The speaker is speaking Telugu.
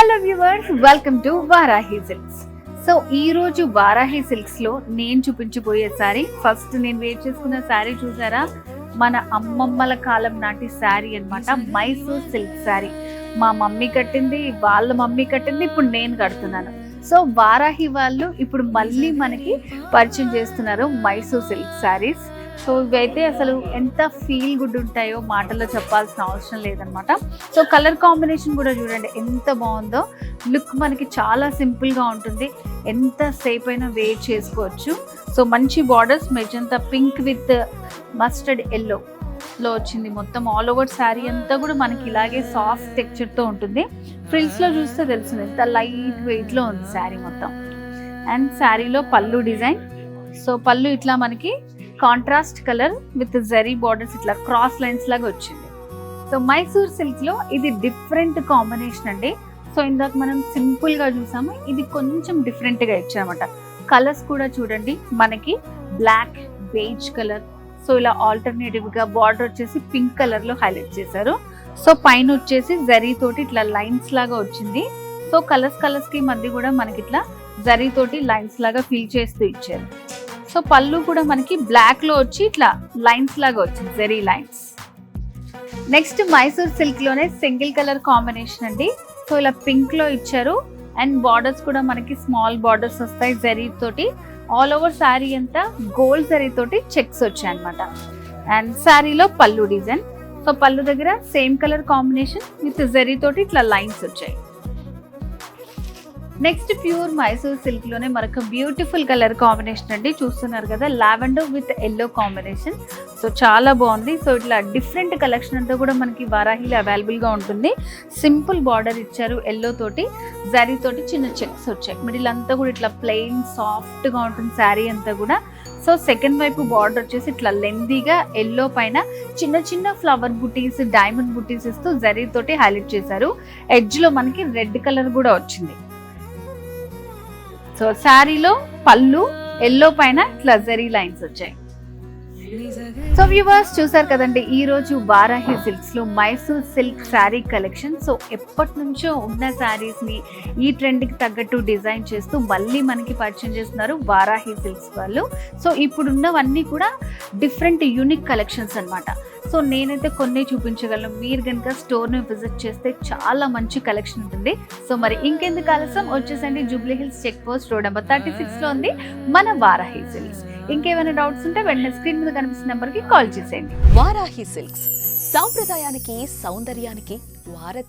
Hello viewers, welcome to Varahi silks. So ఈ రోజు వారాహి సిల్క్స్ లో నేను చూపించబోయే శారీ, ఫస్ట్ నేను వేర్ చేసుకున్న శారీ చూసారా, మన అమ్మమ్మల కాలం నాటి శారీ అన్నమాట. మైసూర్ సిల్క్ శారీ మా మమ్మీ కట్టింది, వాళ్ళ మమ్మీ కట్టింది, ఇప్పుడు నేను కడుతున్నాను. సో వారాహి వాళ్ళు ఇప్పుడు మళ్ళీ మనకి పరిచయం చేస్తున్నారు మైసూర్ సిల్క్ శారీస్. సో ఇవైతే అసలు ఎంత ఫీల్ గుడ్ ఉంటాయో మాటల్లో చెప్పాల్సిన అవసరం లేదనమాట. సో కలర్ కాంబినేషన్ కూడా చూడండి ఎంత బాగుందో. లుక్ మనకి చాలా సింపుల్గా ఉంటుంది, ఎంతసేపు అయినా వేర్ చేసుకోవచ్చు. సో మంచి borders, magenta pink with mustard ఎల్లోలో వచ్చింది. మొత్తం ఆల్ ఓవర్ శారీ అంతా కూడా మనకి ఇలాగే సాఫ్ట్ టెక్స్చర్తో ఉంటుంది. ఫ్రిల్స్లో చూస్తే తెలుస్తుంది ఎంత లైట్ వెయిట్లో ఉంది శారీ మొత్తం. అండ్ శారీలో పళ్ళు డిజైన్. సో పళ్ళు ఇట్లా మనకి contrast colour with zari borders, ఇట్లా క్రాస్ లైన్స్ లాగా వచ్చింది. సో మైసూర్ సిల్క్ లో ఇది డిఫరెంట్ కాంబినేషన్ అండి. సో ఇందాక మనం సింపుల్ గా చూసాము, ఇది కొంచెం డిఫరెంట్ గా ఇచ్చారన్నమాట. కలర్స్ కూడా చూడండి, మనకి బ్లాక్, బేజ్ కలర్. సో ఇలా ఆల్టర్నేటివ్ గా బార్డర్ వచ్చేసి పింక్ కలర్ లో హైలైట్ చేశారు. సో పైన వచ్చేసి జరీ తోటి ఇట్లా లైన్స్ లాగా వచ్చింది. సో కలర్స్ కి మధ్య కూడా మనకి ఇట్లా జరీ తోటి లైన్స్ లాగా ఫిల్ చేస్తూ ఇచ్చారు. సో పళ్ళు కూడా మనకి బ్లాక్ లో వచ్చి ఇట్లా లైన్స్ లాగా వచ్చింది, zari lines. Next Mysore silk లోనే సింగిల్ కలర్ కాంబినేషన్ అండి. సో ఇలా పింక్ లో ఇచ్చారు. అండ్ బార్డర్స్ కూడా మనకి స్మాల్ బార్డర్స్ వస్తాయి జరీ తోటి. ఆల్ ఓవర్ శారీ అంతా గోల్డ్ జరీ తోటి చెక్స్ వచ్చాయి అనమాట. అండ్ శారీలో పళ్ళు డిజైన్. సో పళ్ళు దగ్గర same colour combination with zari తోటి ఇట్లా లైన్స్ వచ్చాయి. నెక్స్ట్ ప్యూర్ మైసూర్ సిల్క్ లోనే మరొక బ్యూటిఫుల్ కలర్ కాంబినేషన్ అండి. చూస్తున్నారు కదా, lavender with yellow combination. So చాలా బాగుంది. సో ఇట్లా డిఫరెంట్ కలెక్షన్ అంతా కూడా మనకి వారాహిలో అవైలబుల్ గా ఉంటుంది. సింపుల్ బార్డర్ ఇచ్చారు ఎల్లో తోటి, జరీ తోటి చిన్న చెక్స్ వచ్చాయి. మిడిల్ అంతా కూడా ఇట్లా ప్లెయిన్ సాఫ్ట్ గా ఉంటుంది శారీ అంతా కూడా. సో సెకండ్ వైపు బార్డర్ వచ్చేసి ఇట్లా లెందీగా ఎల్లో పైన చిన్న చిన్న ఫ్లవర్ బుటీస్, డైమండ్ బుటీస్ ఇస్తూ జరీ తోటి హైలైట్ చేశారు. ఎడ్జ్ లో మనకి రెడ్ కలర్ కూడా వచ్చింది. సో శారీలో పళ్ళు ఎల్లో పైన ఇట్లా జరీ లైన్స్ వచ్చాయి. సో వ్యూవర్స్ చూసారు కదండి, ఈ రోజు వారాహి సిల్క్స్ లో Mysore silk sari collection. So ఎప్పటి నుంచో ఉన్న శారీస్ ని ఈ ట్రెండ్ కి తగ్గట్టు డిజైన్ చేస్తూ మళ్ళీ మనకి పరిచయం చేస్తున్నారు వారాహి సిల్క్స్ వాళ్ళు. సో ఇప్పుడున్నవన్నీ కూడా డిఫరెంట్ యూనిక్ కలెక్షన్స్ అన్నమాట. సో నేనైతే కొన్ని చూపించగలను, మీరు కనుక స్టోర్ని విజిట్ చేస్తే చాలా మంచి కలెక్షన్ ఉంటుంది. సో మరి ఇంకెందుకు ఆలస్యం, వచ్చేసండి Jubilee Hills check post road number 36 లో ఉంది మన వారాహి సిల్క్స్. ఇంకేమైనా డౌట్స్ ఉంటే వెంటనే స్క్రీన్ మీద కనిపిస్తున్న నెంబర్కి కాల్ చేసేయండి. వారాహి సిల్క్స్, సాంప్రదాయానికి సౌందర్యానికి వారధి.